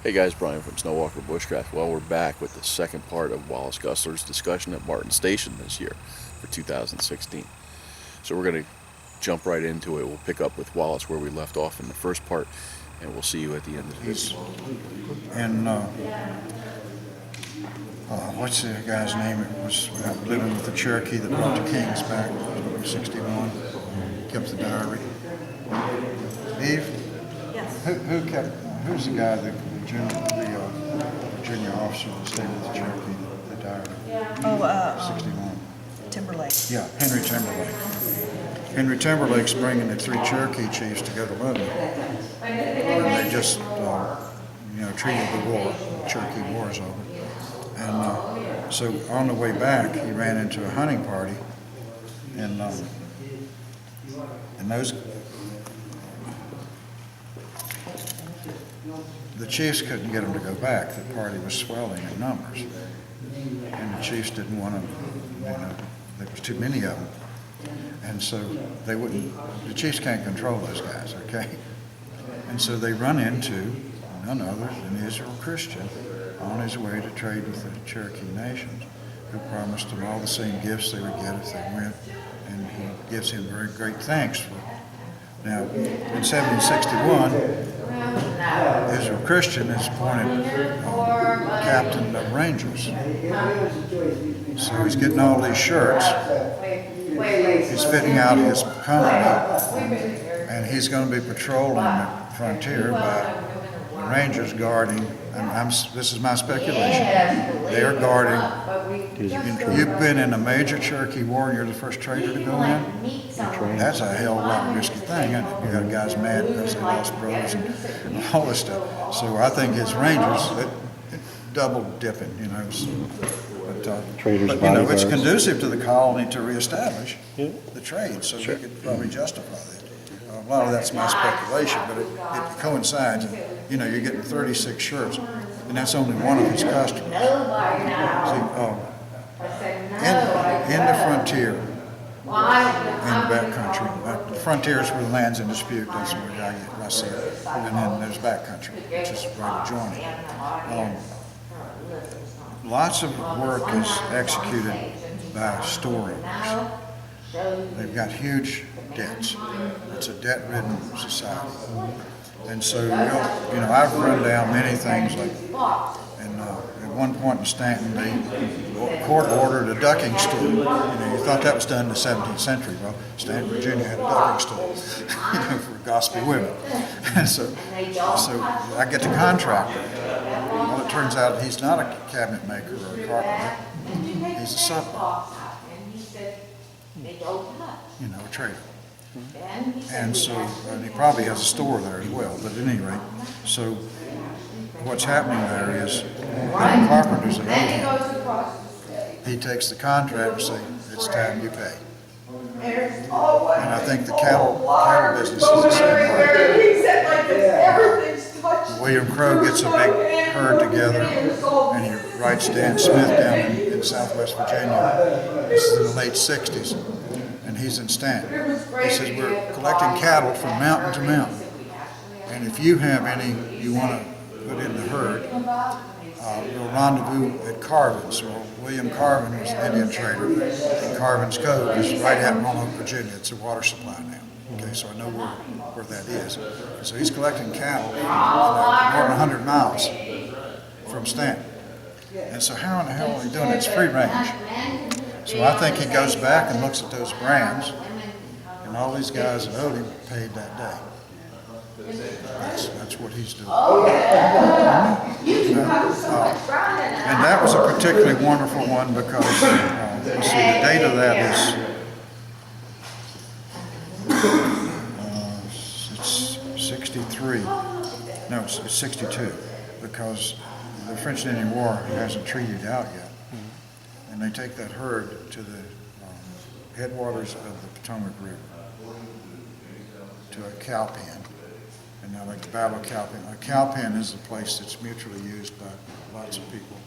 Hey guys, Brian from Snowwalker Bushcraft. Well, we're back with the second part of Wallace Gusler's discussion at Martin Station this year for 2016. So we're going to jump right into it. We'll pick up with Wallace where we left off in the first part, and we'll see you at the end of this. And what's the guy's name? It was living with the Cherokee that brought the Kings back in '61. Kept the diary. Eve? Yes. Who's the guy, the Virginia officer that stayed with the Cherokee, the diary? Oh, 61. Timberlake. Yeah, Henry Timberlake. Henry Timberlake's bringing the 3 Cherokee chiefs to go to London. And they just, treated the war. The Cherokee War is over. And so on the way back, he ran into a hunting party, and those the chiefs couldn't get them to go back. The party was swelling in numbers, and the chiefs didn't want them. There was too many of them, and so they wouldn't. The chiefs can't control those guys, okay? And so they run into none other than Israel Christian on his way to trade with the Cherokee nations, who promised him all the same gifts they would get if they went, and he gives him very great thanks for. Now, in 1761, Israel Christian is appointed captain of Rangers. So he's getting all these shirts. He's fitting out his company, and he's going to be patrolling the frontier by the Rangers guarding. And this is my speculation. They are guarding. You've been in a major Cherokee war, and you're the first trader to go in. That's a hell of a lot of risky thing, isn't it? You got guys mad because they lost brothers and all this stuff. So I think his Rangers, double dipping, But it's conducive to the colony to reestablish the trade, so you could probably justify that. A lot of that's my speculation, but it coincides. And, you're getting 36 shirts, and that's only one of his customers. See, in the frontier, in the back country, the frontier is where the land's in dispute. That's where I see it. And then there's back country, which is right adjoining. Lots of work is executed by store owners. They've got huge debts. It's a debt-ridden society. And so, I've run down many things like, and at one point in Stanton, the court ordered a ducking stool. You thought that was done in the 17th century. Well, Stanton, Virginia had a ducking stool, for gospel women. And so I get the contractor. Well, it turns out he's not a cabinet maker or a carpenter. He's a sutler. A trader. And so he probably has a store there as well, but at any rate, so what's happening there is the carpenters that owe him, he takes the contract and says, it's time you pay. And I think the cattle business is the same way. William Crowe gets a big herd together, and he writes Dan Smith down in Southwest Virginia. This is in the late 60s. And he's in Stanton. He says, we're collecting cattle from mountain to mountain. And if you have any you want to put in the herd, we'll rendezvous at Carvin's. Well, William Carvin was an Indian trader. And Carvin's Cove is right out in Roanoke, Virginia. It's a water supply now. Okay, so I know where that is. So he's collecting cattle more than 100 miles from Stanton. And so how in the hell are they doing it? It's free range. So I think he goes back and looks at those brands, and all these guys that owed him paid that day. That's what he's doing. And that was a particularly wonderful one because, let's see, the date of that is it's 63. No, it's 62, because the French and Indian War hasn't treated out yet. And they take that herd to the headwaters of the Potomac River, to a cow pen. And now like the Battle of Cow Pen. A cow pen is a place that's mutually used by lots of people,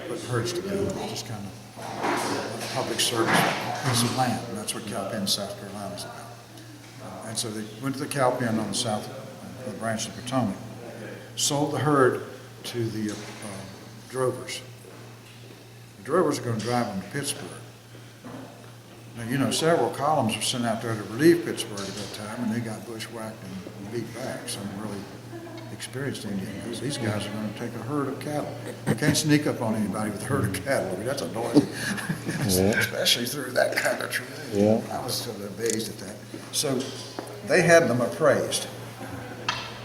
put herds together, just kind of public service piece of land. And that's what cow pen, South Carolina is about. And so they went to the cow pen on the south branch of the Potomac, sold the herd to the drovers. The drovers are going to drive them to Pittsburgh. Now, several columns were sent out there to relieve Pittsburgh at that time, and they got bushwhacked and beat back. Some really experienced Indians. These guys are going to take a herd of cattle. You can't sneak up on anybody with a herd of cattle. I mean, that's a noisy, especially through that kind of terrain. I was sort of amazed at that. So they had them appraised.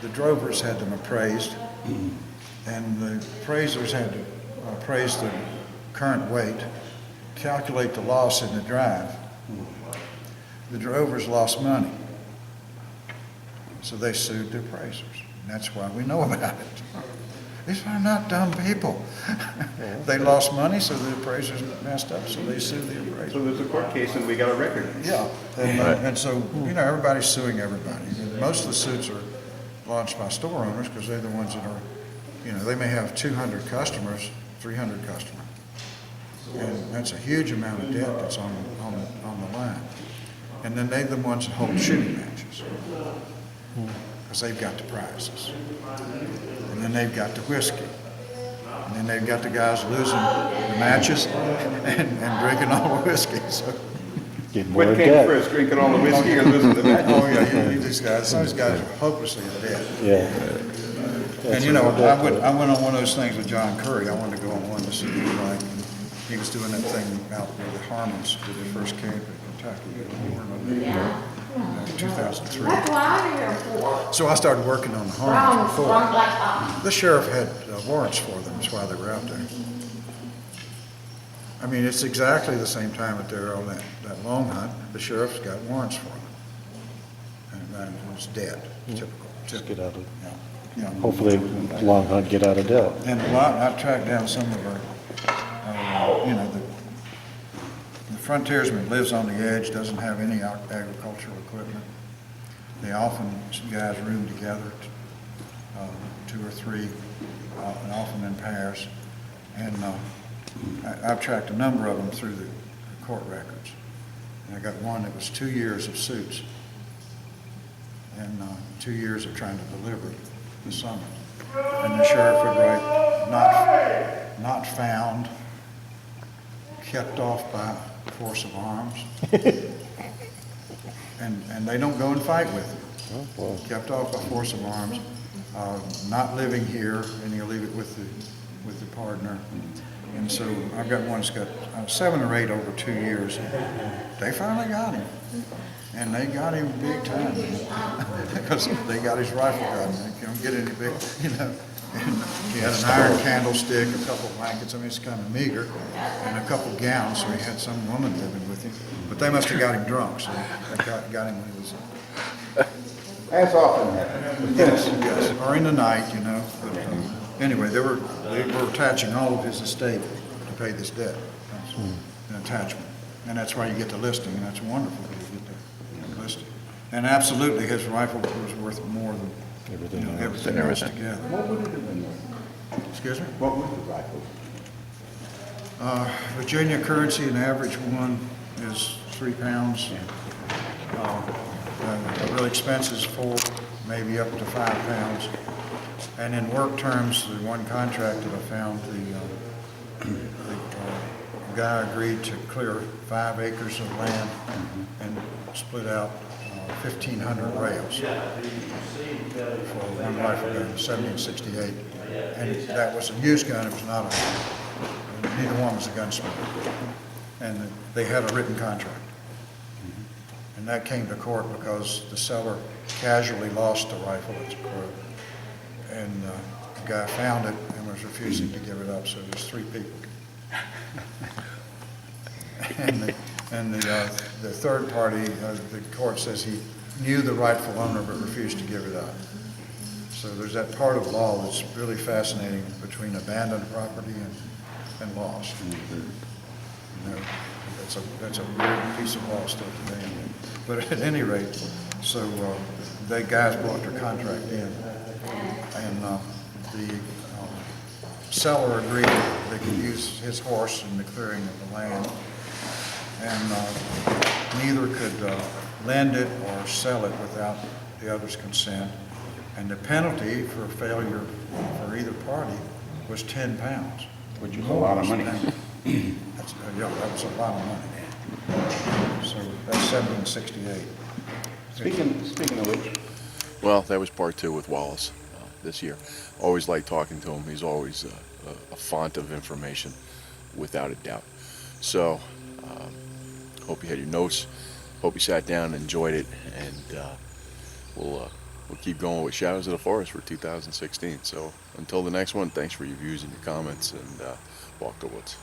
The drovers had them appraised, and the appraisers had to appraise the current weight, calculate the loss in the drive. The drovers lost money, so they sued the appraisers. And that's why we know about it. These are not dumb people. They lost money, so the appraisers messed up, so they sued the appraisers. So there's a court case and we got a record. Yeah, and so, everybody's suing everybody. And most of the suits are launched by store owners because they're the ones that are, they may have 200 customers, 300 customers. And that's a huge amount of debt that's on the line. And then they're the ones that hold shooting matches because they've got the prizes. And then they've got the whiskey. And then they've got the guys losing the matches and drinking all the whiskey. So. What came first, drinking all the whiskey or losing the matches? Oh, yeah, these guys are hopelessly in debt. Yeah. And I went on one of those things with John Curry. I wanted to go on one to see what he was like. He was doing that thing out where the Harmons did their first camp in Kentucky. We weren't on there. 2003. That's what I'm here for. So I started working on the Harmons before. The sheriff had warrants for them. That's why they were out there. I mean, it's exactly the same time that they're on that long hunt. The sheriff's got warrants for them. And that was dead. Typical. Just get out of, Yeah. hopefully, long hunt, get out of debt. And I tracked down some of our, the frontiersman lives on the edge, doesn't have any agricultural equipment. They often, guys room together, 2 or 3, and often in pairs. And I've tracked a number of them through the court records. And I got one that was 2 years of suits and 2 years of trying to deliver the summons. And the sheriff would write, not found, kept off by force of arms. and they don't go and fight with you. Oh, wow. Kept off by force of arms, not living here, and you leave it with the partner. And so I've got one that's got 7 or 8 over 2 years. They finally got him. And they got him big time because they got his rifle gun. They couldn't get any big, And he had an iron candlestick, a couple of blankets. I mean, it's kind of meager, and a couple gowns. So he had some woman living with him. But they must have got him drunk. So they got him when he was. That's often happened. Yes, or in the night, But, anyway, they were attaching all of his estate to pay this debt. That's an attachment, and that's why you get the listing, and that's wonderful that you get the listing. And absolutely, his rifle was worth more than everything else together. What would it have been? Excuse me? What was the rifle? Virginia currency, an average one is 3 pounds. A really expensive is 4, maybe up to 5 pounds. And in work terms, the one contract that I found, the guy agreed to clear 5 acres of land and split out 1,500 rails for one rifle gun, 1768. And that was a used gun. It was not neither one was a gunsmith. And they had a written contract. And that came to court because the seller casually lost the rifle at the court. And the guy found it and was refusing to give it up, so there's 3 people. and the third party, the court says he knew the rightful owner but refused to give it up. So there's that part of law that's really fascinating between abandoned property and lost. That's a weird piece of law still today. But at any rate, so they guys brought their contract in, and the seller agreed that they could use his horse in the clearing of the land, and neither could lend it or sell it without the other's consent. And the penalty for failure for either party was 10 pounds. Which is a lot of money. That's, yeah, that was a lot of money. So that's 1768. Speaking of which, Well, that was part 2 with Wallace this year. Always like talking to him. He's always a font of information, without a doubt. So, hope you had your notes. Hope you sat down and enjoyed it. And we'll keep going with Shadows of the Forest for 2016. So, until the next one, thanks for your views and your comments, and walk the woods.